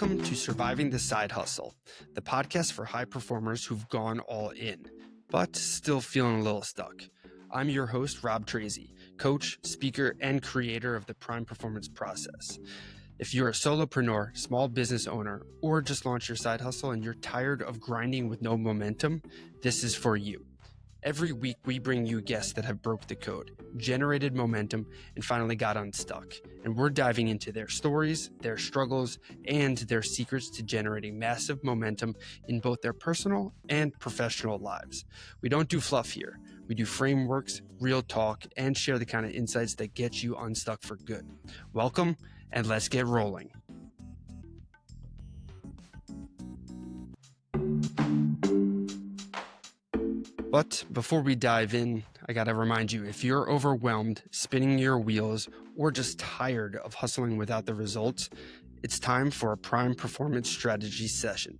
Welcome to Surviving the Side Hustle, the podcast for high performers who've gone all in, but still feeling a little stuck. I'm your host, Rob Tracy, coach, speaker, and creator of the Prime Performance Process. If you're a solopreneur, small business owner, or just launched your side hustle and you're tired of grinding with no momentum, this is for you. Every week, we bring you guests that have broke the code, generated momentum, and finally got unstuck. And we're diving into their stories, their struggles, and their secrets to generating massive momentum in both their personal and professional lives. We don't do fluff here. We do frameworks, real talk, and share the kind of insights that get you unstuck for good. Welcome, and let's get rolling. But before we dive in, I gotta remind you, if you're overwhelmed, spinning your wheels, or just tired of hustling without the results, it's time for a Prime Performance Strategy session.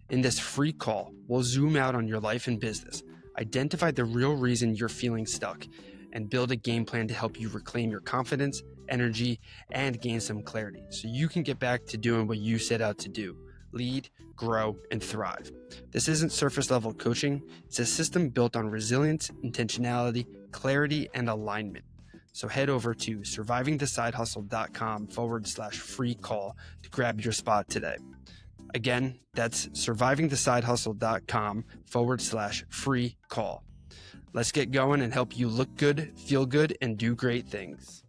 In this free call, we'll zoom out on your life and business, identify the real reason you're feeling stuck, and build a game plan to help you reclaim your confidence, energy, and gain some clarity so you can get back to doing what you set out to do. Lead, grow, and thrive. This isn't surface level coaching. It's a system built on resilience, intentionality, clarity, and alignment. So head over to survivingthesidehustle.com/free call to grab your spot today. Again, that's survivingthesidehustle.com/free call. Let's get going and help you look good, feel good, and do great things.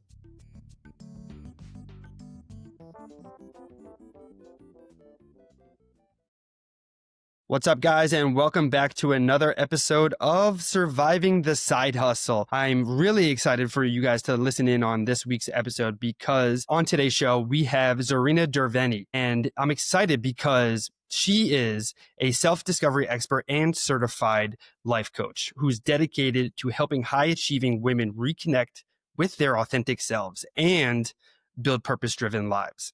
What's up, guys, and welcome back to another episode of Surviving the Side Hustle. I'm really excited for you guys to listen in on this week's episode because on today's show, we have Zerina Derveni, and I'm excited because she is a self-discovery expert and certified life coach who's dedicated to helping high-achieving women reconnect with their authentic selves and build purpose-driven lives.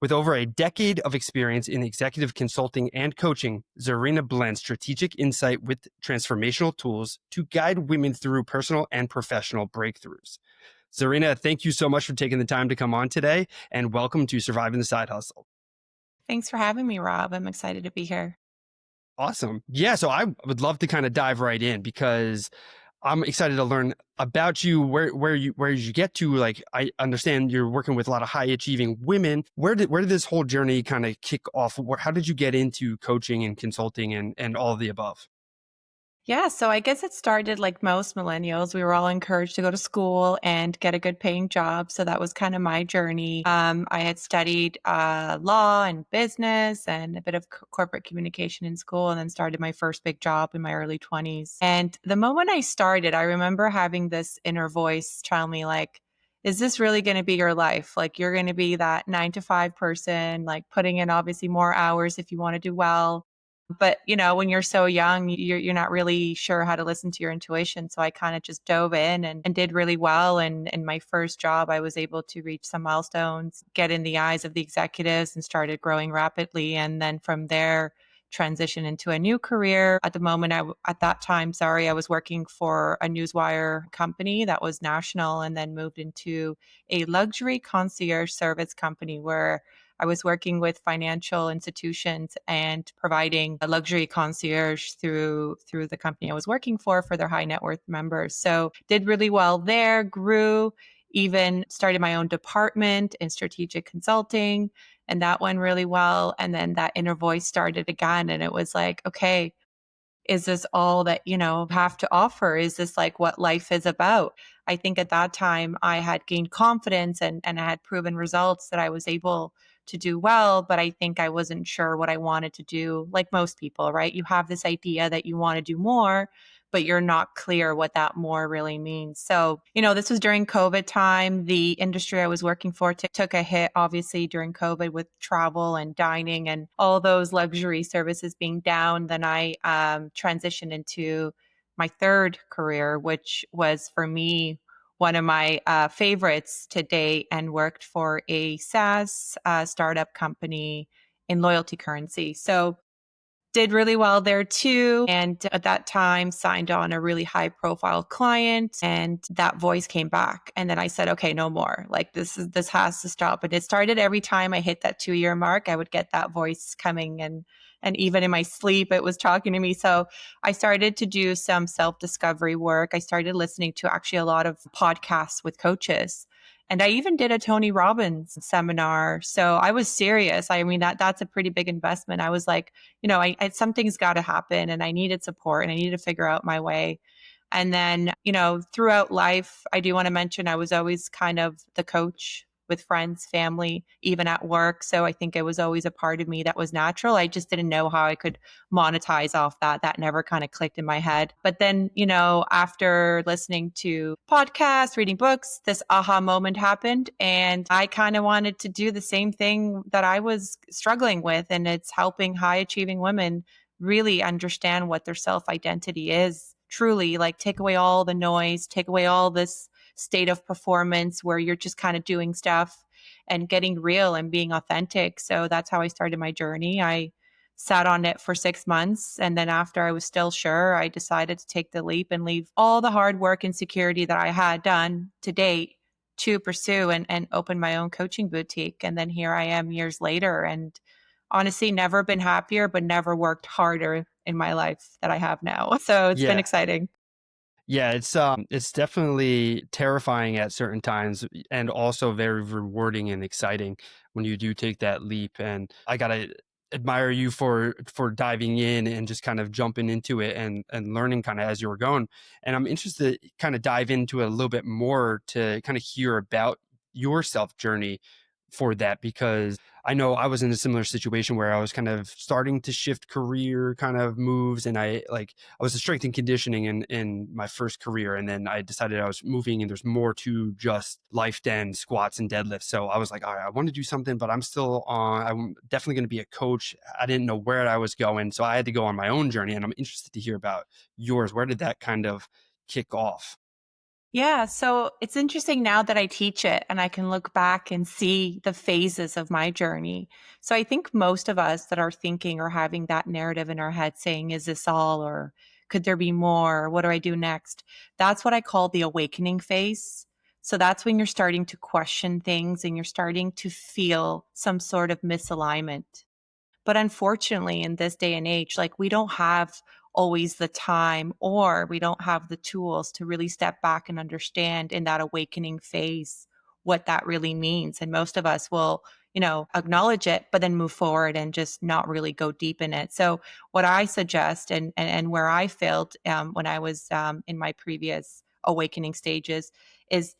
With over a decade of experience in executive consulting and coaching, Zerina blends strategic insight with transformational tools to guide women through personal and professional breakthroughs. Zerina, thank you so much for taking the time to come on today, and welcome to Surviving the Side Hustle. Thanks for having me, Rob. I'm excited to be here. Awesome. Yeah, so I would love to kind of dive right in because I'm excited to learn about you, where you get to. Like, I understand you're working with a lot of high achieving women. Where did this whole journey kind of kick off? How did you get into coaching and consulting and all of the above? Yeah, so I guess it started like most millennials. We were all encouraged to go to school and get a good paying job. So that was kind of my journey. I had studied law and business and a bit of corporate communication in school, and then started my first big job in my early 20s. And the moment I started, I remember having this inner voice tell me, like, is this really going to be your life? Like, you're going to be that 9 to 5 person, like putting in obviously more hours if you want to do well. But, when you're so young, you're not really sure how to listen to your intuition. So I kind of just dove in and did really well. And in my first job, I was able to reach some milestones, get in the eyes of the executives, and started growing rapidly. And then from there, transition into a new career. At the moment, I was working for a newswire company that was national, and then moved into a luxury concierge service company where I was working with financial institutions and providing a luxury concierge through the company I was working for their high net worth members. So did really well there, grew, even started my own department in strategic consulting, and that went really well. And then that inner voice started again, and it was like, okay, is this all that, have to offer? Is this like what life is about? I think at that time I had gained confidence and I had proven results that I was able to do well, but I think I wasn't sure what I wanted to do. Like most people, right? You have this idea that you want to do more, but you're not clear what that more really means. So, this was during COVID time. The industry I was working for took a hit, obviously, during COVID with travel and dining and all those luxury services being down. Then I transitioned into my third career, which was for me one of my favorites to date, and worked for a SaaS startup company in loyalty currency. So did really well there too. And at that time, signed on a really high profile client, and that voice came back. And then I said, okay, no more. Like this has to stop. And it started every time I hit that 2 year mark, I would get that voice coming, and even in my sleep, it was talking to me. So I started to do some self discovery work. I started listening to actually a lot of podcasts with coaches. And I even did a Tony Robbins seminar. So I was serious. I mean, that's a pretty big investment. I was like, something's got to happen, and I needed support, and I needed to figure out my way. And then, throughout life, I do want to mention I was always kind of the coach with friends, family, even at work. So I think it was always a part of me that was natural. I just didn't know how I could monetize off that. That never kind of clicked in my head. But then, after listening to podcasts, reading books, this aha moment happened. And I kind of wanted to do the same thing that I was struggling with. And it's helping high achieving women really understand what their self identity is truly, like take away all the noise, take away all this state of performance where you're just kind of doing stuff and getting real and being authentic. So that's how I started my journey. I sat on it for 6 months. And then after I was still sure, I decided to take the leap and leave all the hard work and security that I had done to date to pursue and open my own coaching boutique. And then here I am years later, and honestly, never been happier, but never worked harder in my life that I have now. So it's been Yeah. exciting. Yeah, it's definitely terrifying at certain times and also very rewarding and exciting when you do take that leap. And I gotta admire you for diving in and just kind of jumping into it and learning kind of as you were going. And I'm interested to kind of dive into it a little bit more to kind of hear about your self journey for that, because I know I was in a similar situation where I was kind of starting to shift career kind of moves, and I was a strength and conditioning in my first career. And then I decided I was moving and there's more to just life than squats and deadlifts. So I was like, all right, I want to do something, but I'm definitely going to be a coach. I didn't know where I was going. So I had to go on my own journey, and I'm interested to hear about yours. Where did that kind of kick off? Yeah, so it's interesting now that I teach it and I can look back and see the phases of my journey. So I think most of us that are thinking or having that narrative in our head saying, is this all? Or could there be more? What do I do next? That's what I call the awakening phase. So that's when you're starting to question things and you're starting to feel some sort of misalignment. But unfortunately, in this day and age, like we don't have always the time or we don't have the tools to really step back and understand in that awakening phase what that really means. And most of us will, acknowledge it, but then move forward and just not really go deep in it. So, what I suggest and where I failed when I was in my previous awakening stages is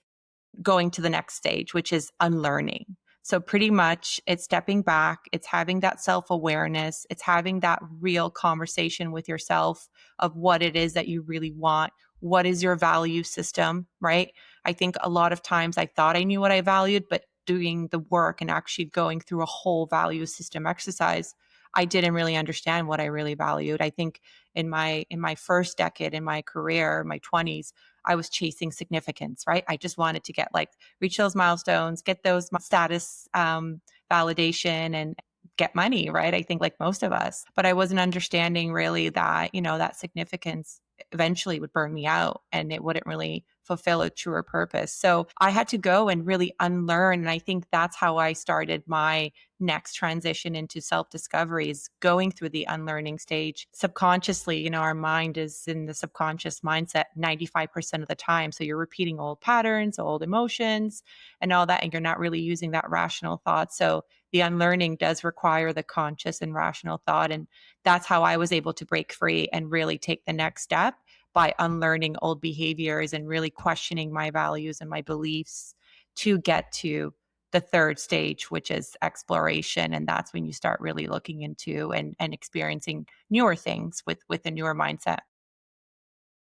going to the next stage, which is unlearning. So, pretty much, it's stepping back, it's having that self awareness, it's having that real conversation with yourself of what it is that you really want. What is your value system, right? I think a lot of times I thought I knew what I valued, but doing the work and actually going through a whole value system exercise, I didn't really understand what I really valued. I think in my first decade in my career, my 20s, I was chasing significance, right? I just wanted to get like reach those milestones, get those status validation, and get money, right? I think like most of us, but I wasn't understanding really that that significance eventually would burn me out and it wouldn't really fulfill a truer purpose. So I had to go and really unlearn, and I think that's how I started my next transition into self discovery, is going through the unlearning stage subconsciously. Our mind is in the subconscious mindset 95% of the time. So you're repeating old patterns, old emotions, and all that, and you're not really using that rational thought. So the unlearning does require the conscious and rational thought. And that's how I was able to break free and really take the next step by unlearning old behaviors and really questioning my values and my beliefs to get to the third stage, which is exploration. And that's when you start really looking into and experiencing newer things with a newer mindset.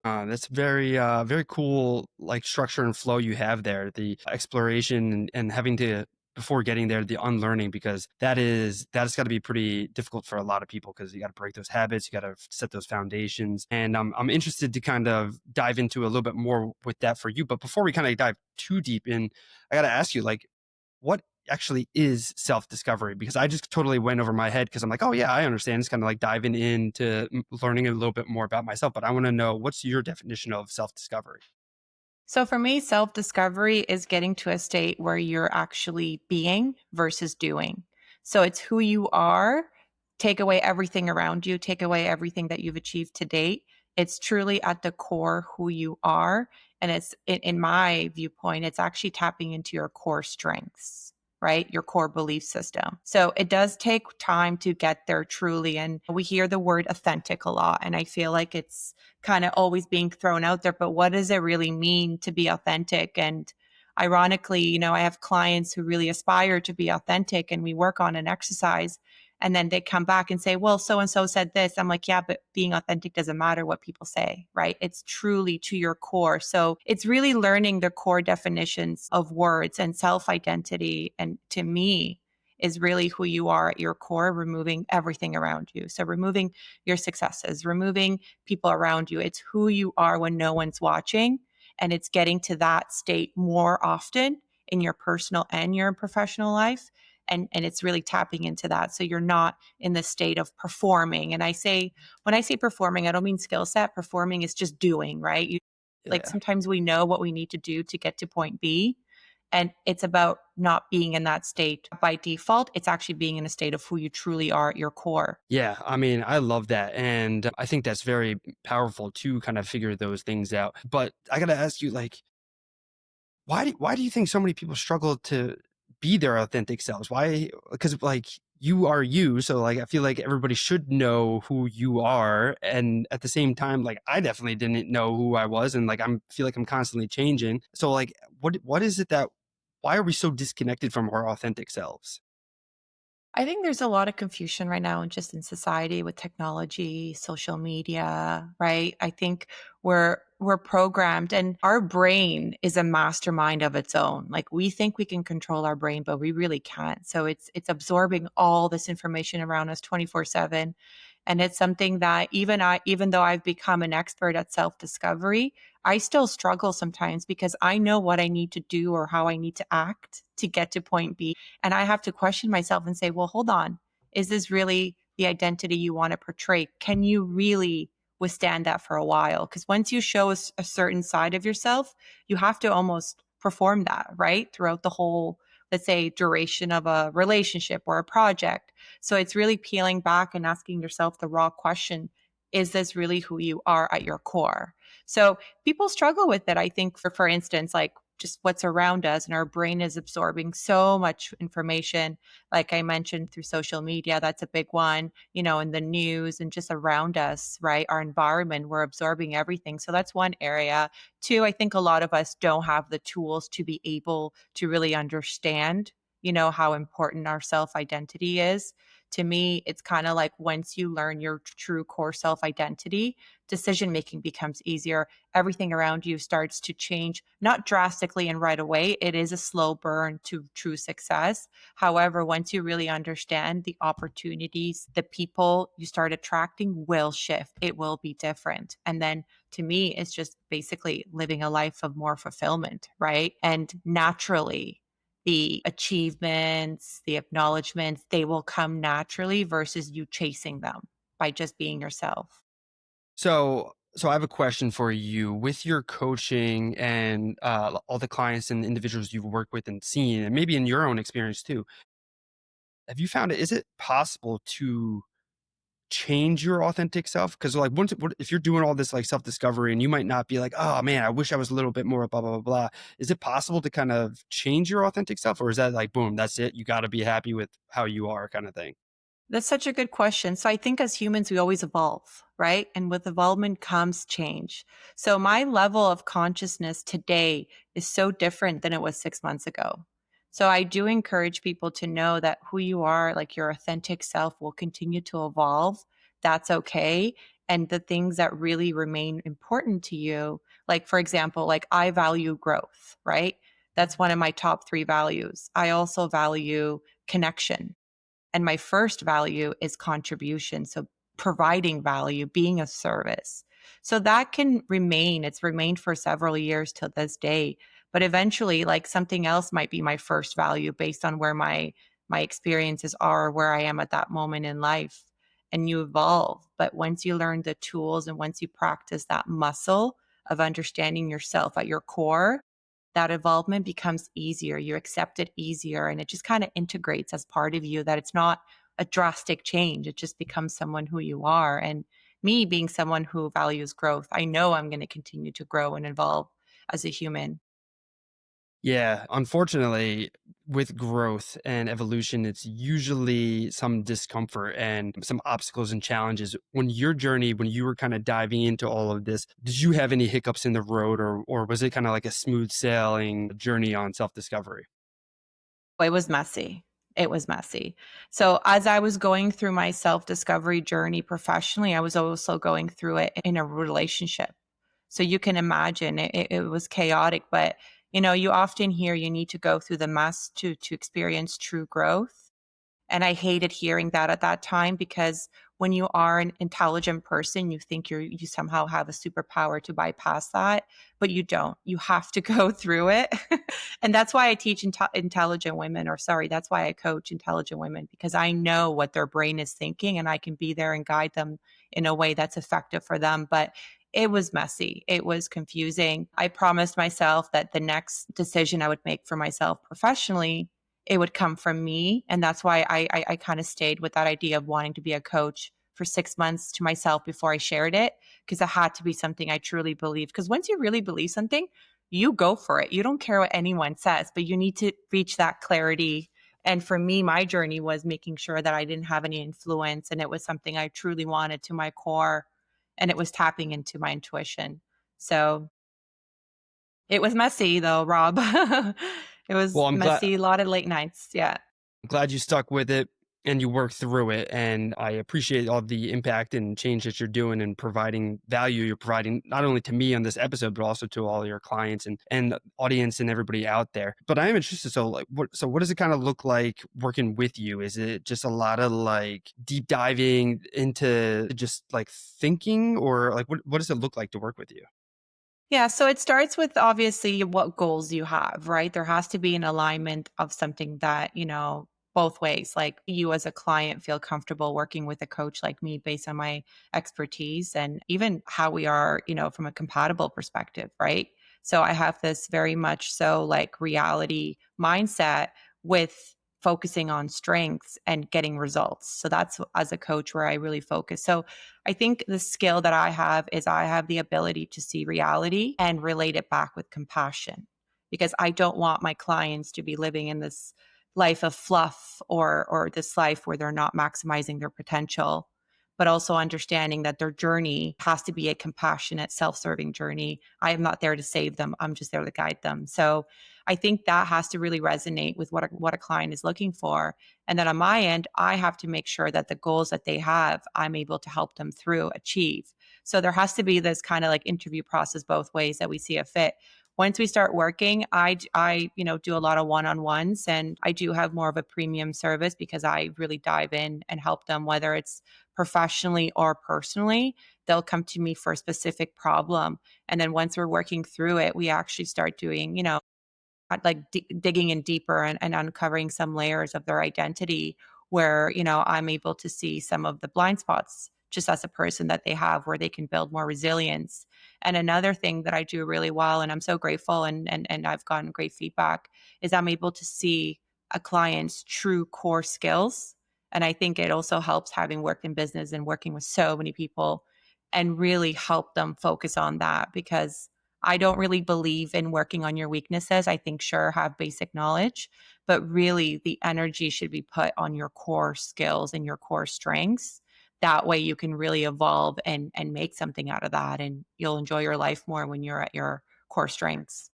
That's very cool, like structure and flow you have there. The exploration and having to, before getting there, the unlearning, because that's got to be pretty difficult for a lot of people, because you got to break those habits, you got to set those foundations. And I'm interested to kind of dive into a little bit more with that for you. But before we kind of dive too deep in, I got to ask you, like, what actually is self-discovery, because I just totally went over my head because I'm like, oh yeah, I understand. It's kind of like diving into learning a little bit more about myself. But I want to know, what's your definition of self-discovery? So for me, self discovery is getting to a state where you're actually being versus doing. So it's who you are, take away everything around you, take away everything that you've achieved to date. It's truly at the core who you are. And it's in my viewpoint, it's actually tapping into your core strengths, right? Your core belief system. So it does take time to get there truly. And we hear the word authentic a lot. And I feel like it's kind of always being thrown out there, but what does it really mean to be authentic? And ironically, I have clients who really aspire to be authentic and we work on an exercise and then they come back and say, well, so and so said this. I'm like, yeah, but being authentic doesn't matter what people say, right? It's truly to your core. So it's really learning the core definitions of words and self identity. And to me, is really who you are at your core, removing everything around you. So removing your successes, removing people around you. It's who you are when no one's watching. And it's getting to that state more often in your personal and your professional life. And it's really tapping into that. So you're not in the state of performing. And when I say performing, I don't mean skill set. Performing is just doing, right? Like Yeah. sometimes we know what we need to do to get to point B. And it's about not being in that state by default. It's actually being in a state of who you truly are at your core. Yeah, I mean, I love that. And I think that's very powerful to kind of figure those things out. But I got to ask you, like, why do you think so many people struggle to be their authentic selves? Why? Because like you are you, so like I feel like everybody should know who you are, and at the same time, like I definitely didn't know who I was, and like feel like I'm constantly changing. So like, what is it that? Why are we so disconnected from our authentic selves? I think there's a lot of confusion right now and just in society with technology, social media, right? I think we're programmed and our brain is a mastermind of its own. Like we think we can control our brain, but we really can't. So it's absorbing all this information around us 24/7. And it's something that even though I've become an expert at self-discovery, I still struggle sometimes because I know what I need to do or how I need to act to get to point B. And I have to question myself and say, well, hold on. Is this really the identity you want to portray? Can you really withstand that for a while? Because once you show a certain side of yourself, you have to almost perform that, right? Throughout the whole, let's say, duration of a relationship or a project. So it's really peeling back and asking yourself the raw question: is this really who you are at your core? So people struggle with it. I think for instance, like just what's around us and our brain is absorbing so much information. Like I mentioned through social media, that's a big one, in the news and just around us, right? Our environment, we're absorbing everything. So that's one area. Two, I think a lot of us don't have the tools to be able to really understand, how important our self identity is. To me, it's kind of like once you learn your true core self identity, decision making becomes easier. Everything around you starts to change, not drastically and right away. It is a slow burn to true success. However, once you really understand the opportunities, the people you start attracting will shift. It will be different. And then to me, it's just basically living a life of more fulfillment, right? And naturally, the achievements, the acknowledgments, they will come naturally versus you chasing them by just being yourself. So I have a question for you. With your coaching and all the clients and individuals you've worked with and seen, and maybe in your own experience too, have you found it? Is it possible to change your authentic self? Because like if you're doing all this like self discovery, and you might not be like, oh man, I wish I was a little bit more blah blah blah blah. Is it possible to kind of change your authentic self, or is that like boom, that's it? You got to be happy with how you are, kind of thing. That's such a good question. So I think as humans, we always evolve, right? And with evolvement comes change. So my level of consciousness today is so different than it was 6 months ago. So I do encourage people to know that who you are, like your authentic self, will continue to evolve. That's okay. And the things that really remain important to you, like for example, like I value growth, right? That's one of my top three values. I also value connection. And my first value is contribution. So providing value, being of service. So that can remain. It's remained for several years till this day. But eventually, like something else might be my first value based on where my experiences are, where I am at that moment in life. And you evolve. But once you learn the tools and once you practice that muscle of understanding yourself at your core, that involvement becomes easier. You accept it easier and it just kind of integrates as part of you, that it's not a drastic change. It just becomes someone who you are. And me being someone who values growth, I know I'm going to continue to grow and evolve as a human. Yeah, unfortunately, with growth and evolution, it's usually some discomfort and some obstacles and challenges. When your journey, when you were kind of diving into all of this, did you have any hiccups in the road, or was it kind of like a smooth sailing journey on self discovery? It was messy. It was messy. So, as I was going through my self discovery journey professionally, I was also going through it in a relationship. So, you can imagine it was chaotic, but you often hear you need to go through the mess to experience true growth. And I hated hearing that at that time because when you are an intelligent person, you think you somehow have a superpower to bypass that, but you don't. You have to go through it. And that's why I teach intelligent women, or sorry, that's why I coach intelligent women, because I know what their brain is thinking and I can be there and guide them in a way that's effective for them. But it was messy. It was confusing. I promised myself that the next decision I would make for myself professionally, it would come from me. And that's why I kind of stayed with that idea of wanting to be a coach for 6 months to myself before I shared it, because it had to be something I truly believe. Because once you really believe something, you go for it. You don't care what anyone says, but you need to reach that clarity. And for me, my journey was making sure that I didn't have any influence and it was something I truly wanted to my core, and it was tapping into my intuition. So it was messy though, Rob. It Well, was messy, a lot of late nights. Yeah. I'm glad you stuck with it and you worked through it. And I appreciate all the impact and change that you're doing and providing value you're providing not only to me on this episode, but also to all your clients and the audience and everybody out there. But I am interested. So what does it kind of look like working with you? Is it just a lot of like deep diving into just like thinking, or like what does it look like to work with you? Yeah, so it starts with obviously what goals you have, right? There has to be an alignment of something that, both ways. Like you as a client feel comfortable working with a coach like me based on my expertise and even how we are, from a compatible perspective, right? So I have this very much so like reality mindset with focusing on strengths and getting results. So that's as a coach where I really focus. So I think the skill that I have is I have the ability to see reality and relate it back with compassion, because I don't want my clients to be living in this life of fluff, or this life where they're not maximizing their potential, but also understanding that their journey has to be a compassionate, self-serving journey. I am not there to save them. I'm just there to guide them. So I think that has to really resonate with what a client is looking for. And then on my end, I have to make sure that the goals that they have, I'm able to help them through achieve. So there has to be this kind of like interview process both ways that we see a fit. Once we start working, I do a lot of one-on-ones, and I do have more of a premium service because I really dive in and help them, whether it's professionally or personally. They'll come to me for a specific problem. And then once we're working through it, we actually start doing, like digging in deeper and uncovering some layers of their identity where I'm able to see some of the blind spots just as a person that they have, where they can build more resilience. And another thing that I do really well, and I'm so grateful, and I've gotten great feedback, is I'm able to see a client's true core skills. And I think it also helps, having worked in business and working with so many people, and really help them focus on that, because I don't really believe in working on your weaknesses. I think, sure, have basic knowledge, but really the energy should be put on your core skills and your core strengths. That way you can really evolve and make something out of that, and you'll enjoy your life more when you're at your core strengths.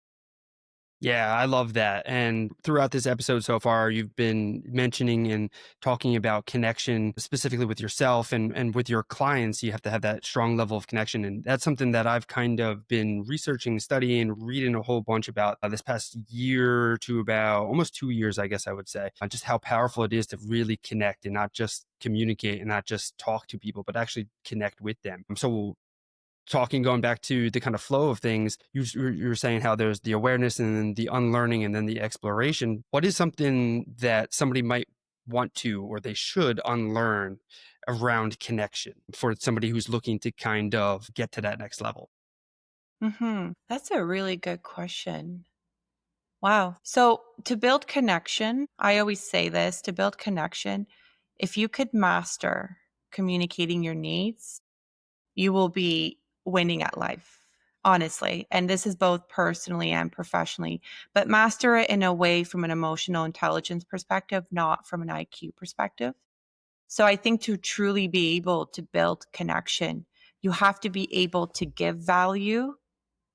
Yeah, I love that. And throughout this episode so far, you've been mentioning and talking about connection specifically with yourself and with your clients. You have to have that strong level of connection. And that's something that I've kind of been researching, studying, reading a whole bunch about this past year to about almost 2 years, I guess I would say, just how powerful it is to really connect and not just communicate and not just talk to people, but actually connect with them. So going back to the kind of flow of things, you're saying how there's the awareness and then the unlearning and then the exploration. What is something that somebody might want to or they should unlearn around connection for somebody who's looking to kind of get to that next level? That's a really good question. Wow. So to build connection, I always say this to build connection, if you could master communicating your needs, you will be winning at life, honestly. And this is both personally and professionally, but master it in a way from an emotional intelligence perspective, not from an IQ perspective. So I think to truly be able to build connection, you have to be able to give value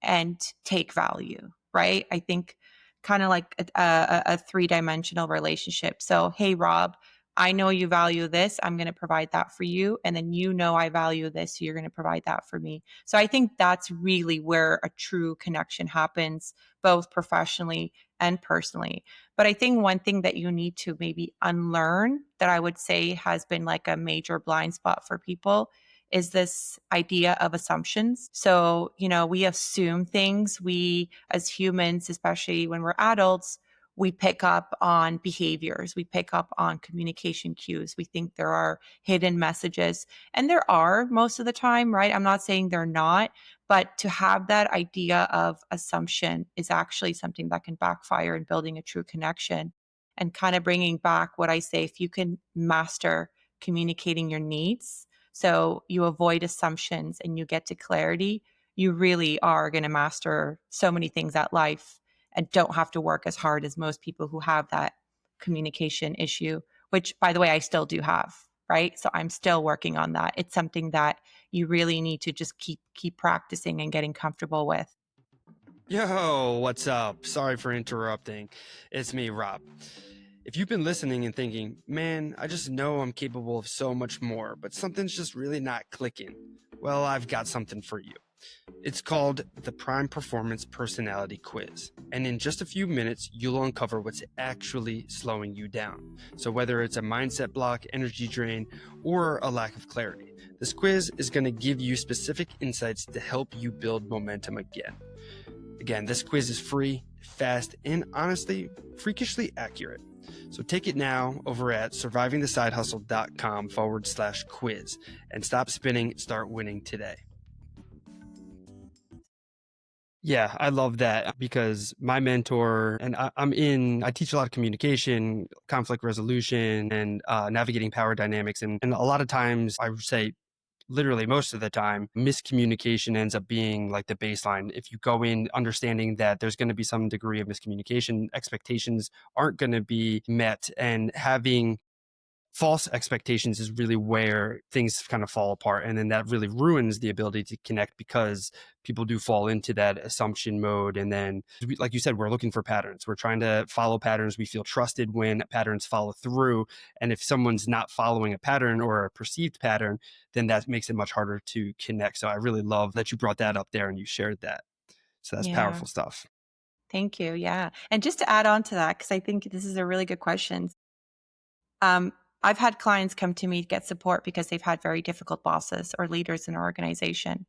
and take value, right? I think kind of like a three-dimensional relationship. So, hey, Rob, I know you value this. I'm going to provide that for you. And then you know I value this. So you're going to provide that for me. So I think that's really where a true connection happens, both professionally and personally. But I think one thing that you need to maybe unlearn that I would say has been like a major blind spot for people is this idea of assumptions. So, we assume things. We, as humans, especially when we're adults, we pick up on behaviors, we pick up on communication cues. We think there are hidden messages, and there are most of the time, right? I'm not saying they're not, but to have that idea of assumption is actually something that can backfire in building a true connection. And kind of bringing back what I say, if you can master communicating your needs, so you avoid assumptions and you get to clarity, you really are going to master so many things at life and don't have to work as hard as most people who have that communication issue, which by the way, I still do have, right? So I'm still working on that. It's something that you really need to just keep practicing and getting comfortable with. Yo, what's up? Sorry for interrupting. It's me, Rob. If you've been listening and thinking, man, I just know I'm capable of so much more, but something's just really not clicking, well, I've got something for you. It's called the Prime Performance Personality Quiz. And in just a few minutes, you'll uncover what's actually slowing you down. So, whether it's a mindset block, energy drain, or a lack of clarity, this quiz is going to give you specific insights to help you build momentum again. Again, this quiz is free, fast, and honestly, freakishly accurate. So take it now over at survivingthesidehustle.com/quiz and stop spinning, start winning today. Yeah, I love that because my mentor and I teach a lot of communication, conflict resolution, and navigating power dynamics. And a lot of times I would say literally most of the time, miscommunication ends up being like the baseline. If you go in understanding that there's going to be some degree of miscommunication, expectations aren't going to be met, and having false expectations is really where things kind of fall apart. And then that really ruins the ability to connect because people do fall into that assumption mode. And then, like you said, we're looking for patterns. We're trying to follow patterns. We feel trusted when patterns follow through. And if someone's not following a pattern or a perceived pattern, then that makes it much harder to connect. So I really love that you brought that up there and you shared that. So that's Yeah. powerful stuff. Thank you. Yeah. And just to add on to that, because I think this is a really good question. Um, I've had clients come to me to get support because they've had very difficult bosses or leaders in their organization.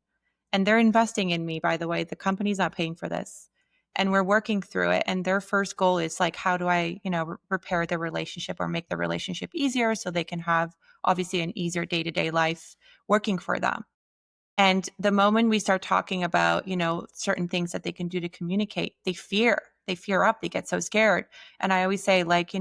And they're investing in me, by the way. The company's not paying for this. And we're working through it. And their first goal is like, how do I, repair the relationship or make the relationship easier so they can have obviously an easier day to day life working for them. And the moment we start talking about, certain things that they can do to communicate, they fear. They fear up. They get so scared. And I always say, like,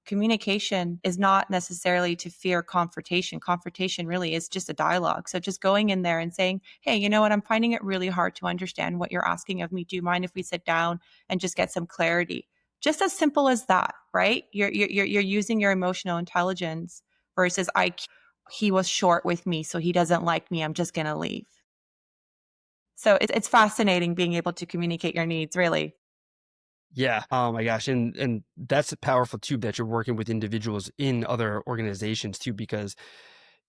communication is not necessarily to fear confrontation. Confrontation really is just a dialogue. So just going in there and saying, hey, you know what? I'm finding it really hard to understand what you're asking of me. Do you mind if we sit down and just get some clarity? Just as simple as that, right? You're using your emotional intelligence versus IQ. He was short with me, so he doesn't like me. I'm just going to leave. So it's fascinating being able to communicate your needs, really. Yeah. Oh my gosh. And that's powerful too, that you're working with individuals in other organizations too, because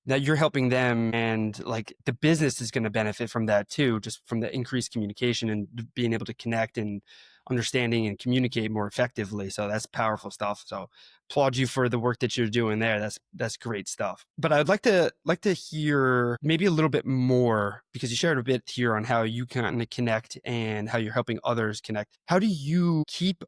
that you're helping them, and like the business is going to benefit from that too, just from the increased communication and being able to connect and understanding and communicate more effectively. So that's powerful stuff. So applaud you for the work that you're doing there. That's great stuff. But I'd like to hear maybe a little bit more, because you shared a bit here on how you kind of connect and how you're helping others connect. How do you keep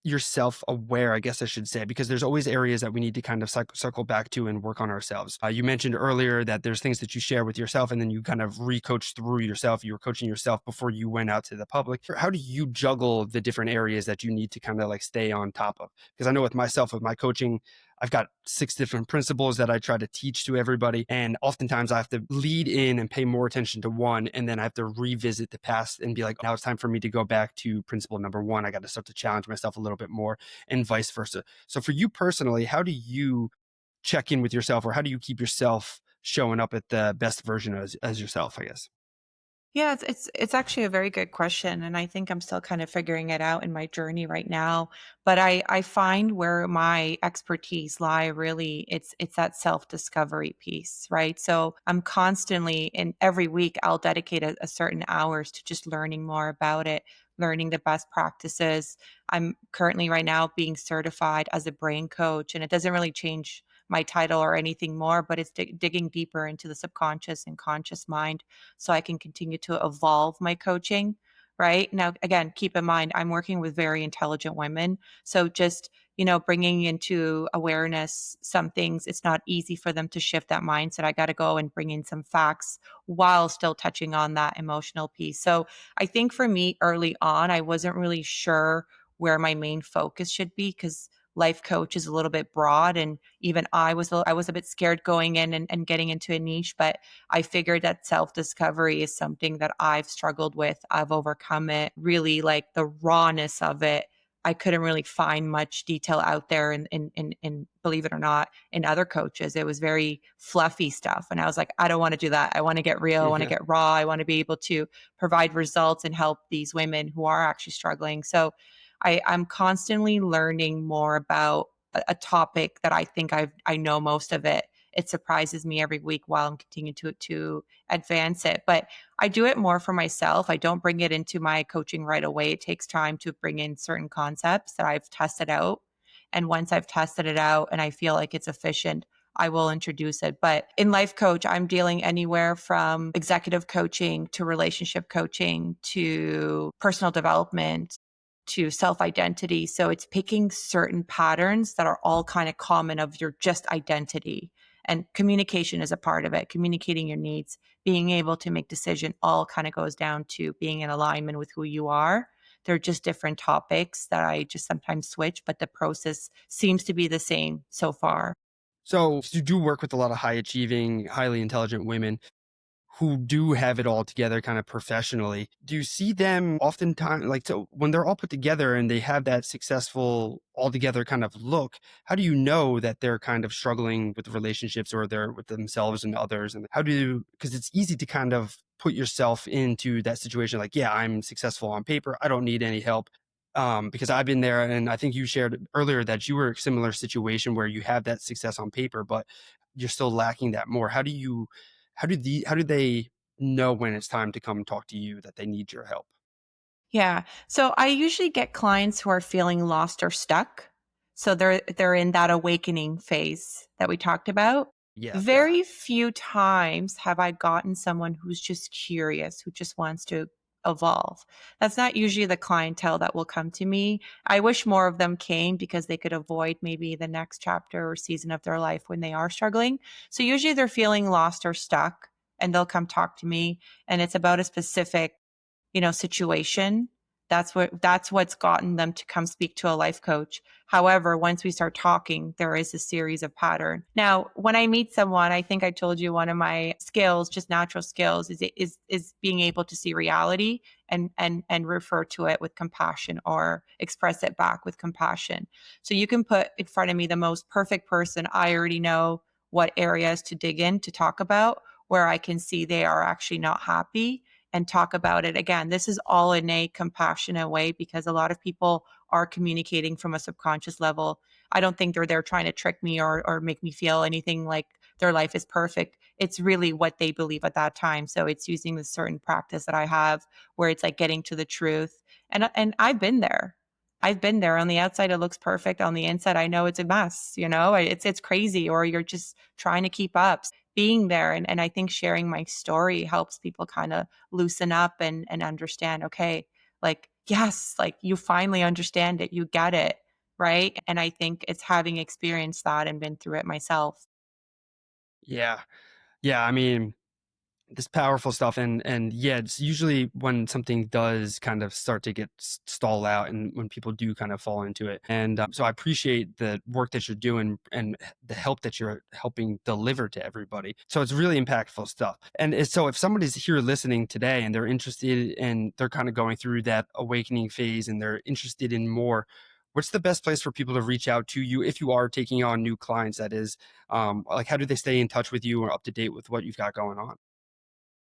yourself aware, I guess I should say, because there's always areas that we need to kind of circle back to and work on ourselves. You mentioned earlier that there's things that you share with yourself and then you kind of re-coach through yourself. You were coaching yourself before you went out to the public. How do you juggle the different areas that you need to kind of like stay on top of? Because I know with myself, with my coaching, I've got 6 different principles that I try to teach to everybody. And oftentimes I have to lead in and pay more attention to one. And then I have to revisit the past and be like, now it's time for me to go back to principle number 1. I got to start to challenge myself a little bit more, and vice versa. So for you personally, how do you check in with yourself, or how do you keep yourself showing up at the best version as yourself, I guess? Yeah, it's actually a very good question, and I think I'm still kind of figuring it out in my journey right now. But I find where my expertise lie really it's that self-discovery piece, right? So I'm constantly, and every week I'll dedicate a certain hours to just learning more about it, learning the best practices. I'm currently right now being certified as a brain coach, and it doesn't really change my title or anything more, but it's digging deeper into the subconscious and conscious mind so I can continue to evolve my coaching. Right now, again, keep in mind, I'm working with very intelligent women. So just, bringing into awareness some things, it's not easy for them to shift that mindset. I got to go and bring in some facts while still touching on that emotional piece. So I think for me early on, I wasn't really sure where my main focus should be because life coach is a little bit broad, and even I was a bit scared going in and getting into a niche, but I figured that self discovery is something that I've struggled with. I've overcome it. Really, like the rawness of it, I couldn't really find much detail out there. And believe it or not, in other coaches, it was very fluffy stuff. And I was like, I don't want to do that. I want to get real. I want to get raw. I want to be able to provide results and help these women who are actually struggling. So I'm constantly learning more about a topic that I think I know most of it. It surprises me every week while I'm continuing to advance it. But I do it more for myself. I don't bring it into my coaching right away. It takes time to bring in certain concepts that I've tested out. And once I've tested it out and I feel like it's efficient, I will introduce it. But in life coach, I'm dealing anywhere from executive coaching to relationship coaching to personal development to self identity. So it's picking certain patterns that are all kind of common of your just identity. And communication is a part of it, communicating your needs, being able to make decision all kind of goes down to being in alignment with who you are. They're just different topics that I just sometimes switch, but the process seems to be the same so far. So you do work with a lot of high achieving, highly intelligent women who do have it all together kind of professionally. Do you see them oftentimes, like, so when they're all put together and they have that successful all together kind of look, how do you know that they're kind of struggling with relationships, or they're with themselves and others? And how do you, because it's easy to kind of put yourself into that situation, like, yeah, I'm successful on paper, I don't need any help. Because I've been there, and I think you shared earlier that you were in a similar situation where you have that success on paper, but you're still lacking that more. How do they know when it's time to come talk to you, that they need your help? Yeah. So I usually get clients who are feeling lost or stuck. So they're in that awakening phase that we talked about. Yeah, yeah. Very few times have I gotten someone who's just curious, who just wants to evolve. That's not usually the clientele that will come to me. I wish more of them came because they could avoid maybe the next chapter or season of their life when they are struggling. So usually they're feeling lost or stuck and they'll come talk to me, and it's about a specific situation. That's what's gotten them to come speak to a life coach. However, once we start talking, there is a series of pattern. Now, when I meet someone, I think I told you one of my skills, just natural skills, is being able to see reality and refer to it with compassion or express it back with compassion. So you can put in front of me the most perfect person. I already know what areas to dig in to talk about where I can see they are actually not happy and talk about it. Again, this is all in a compassionate way because a lot of people are communicating from a subconscious level. I don't think they're there trying to trick me or make me feel anything like their life is perfect. It's really what they believe at that time. So it's using the certain practice that I have where it's like getting to the truth. And I've been there. I've been there. On the outside, it looks perfect. On the inside, I know it's a mess. It's crazy, or you're just trying to keep up. Being there, and I think sharing my story helps people kind of loosen up and understand. Okay, like yes, like you finally understand it, you get it, right? And I think it's having experienced that and been through it myself. Yeah. Yeah. I mean, this powerful stuff, and yeah, it's usually when something does kind of start to get stall out, and when people do kind of fall into it. And so I appreciate the work that you're doing and the help that you're helping deliver to everybody. So it's really impactful stuff. And so if somebody's here listening today and they're interested and they're kind of going through that awakening phase and they're interested in more, what's the best place for people to reach out to you if you are taking on new clients? That is, like, how do they stay in touch with you or up to date with what you've got going on?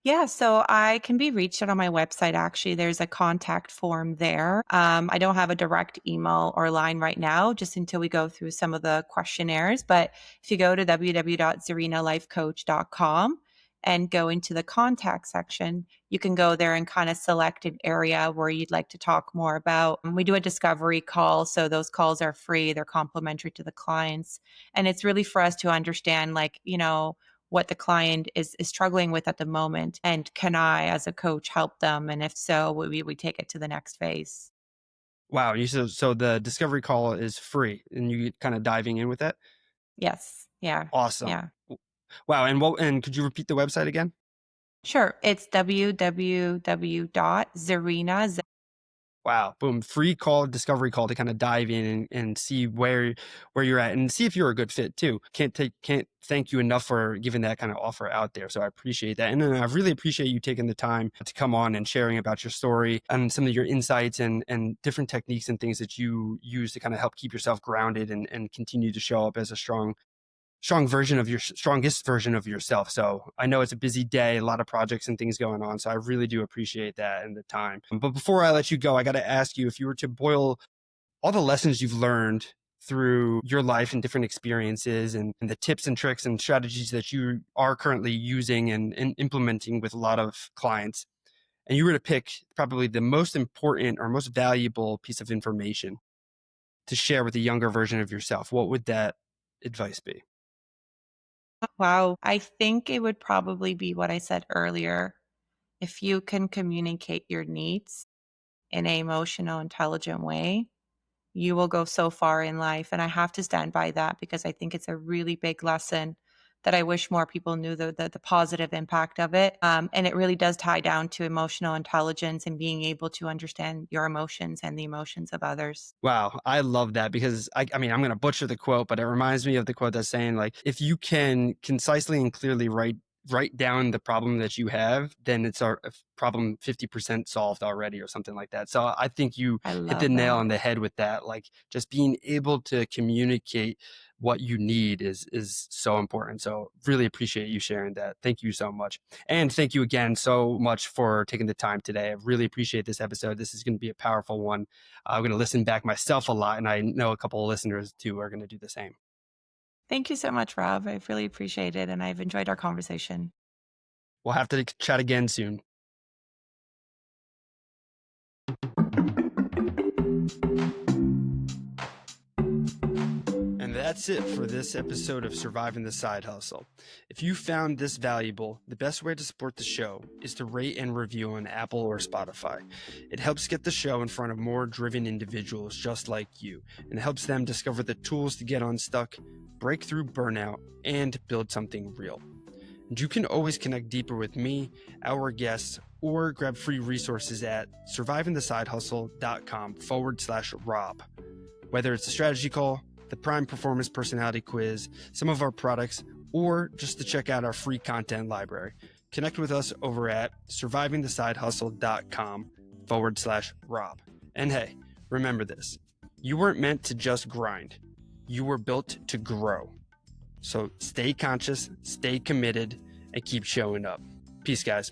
Yeah, so I can be reached out on my website. Actually, there's a contact form there. I don't have a direct email or line right now, just until we go through some of the questionnaires. But if you go to www.zerinalifecoach.com and go into the contact section, you can go there and kind of select an area where you'd like to talk more about. We do a discovery call, so those calls are free. They're complimentary to the clients, and it's really for us to understand, like, what the client is struggling with at the moment, and can I as a coach help them, and if so, we take it to the next phase. Wow, you so the discovery call is free and you kind of diving in with that? Yes. Yeah. Awesome. Yeah. Wow, and could you repeat the website again? Sure. It's www.zerina. Wow, boom, free call, discovery call to kind of dive in and see where you're at and see if you're a good fit too. Can't thank you enough for giving that kind of offer out there. So I appreciate that. And then I really appreciate you taking the time to come on and sharing about your story and some of your insights and different techniques and things that you use to kind of help keep yourself grounded and continue to show up as a strongest version of yourself. So I know it's a busy day, a lot of projects and things going on. So I really do appreciate that and the time. But before I let you go, I got to ask you, if you were to boil all the lessons you've learned through your life and different experiences and the tips and tricks and strategies that you are currently using and implementing with a lot of clients, and you were to pick probably the most important or most valuable piece of information to share with a younger version of yourself, what would that advice be? Wow. I think it would probably be what I said earlier. If you can communicate your needs in an emotional, intelligent way, you will go so far in life. And I have to stand by that because I think it's a really big lesson that I wish more people knew the positive impact of it. And it really does tie down to emotional intelligence and being able to understand your emotions and the emotions of others. Wow, I love that because I mean, I'm going to butcher the quote, but it reminds me of the quote that's saying, like, if you can concisely and clearly write down the problem that you have, then it's our problem 50% solved already or something like that. So I think you I hit the love nail that. on the head with that. Like, just being able to communicate what you need is so important. So really appreciate you sharing that. Thank you so much. And thank you again so much for taking the time today. I really appreciate this episode. This is going to be a powerful one. I'm going to listen back myself a lot, and I know a couple of listeners too are going to do the same. Thank you so much, Rob. I really appreciate it. And I've enjoyed our conversation. We'll have to chat again soon. And that's it for this episode of Surviving the Side Hustle. If you found this valuable, the best way to support the show is to rate and review on Apple or Spotify. It helps get the show in front of more driven individuals just like you, and helps them discover the tools to get unstuck, break through burnout, and build something real. And you can always connect deeper with me, our guests, or grab free resources at survivingthesidehustle.com/Rob. Whether it's a strategy call, the Prime Performance Personality Quiz, some of our products, or just to check out our free content library, connect with us over at survivingthesidehustle.com/Rob. And hey, remember this: you weren't meant to just grind, you were built to grow. So stay conscious, stay committed, and keep showing up. Peace, guys.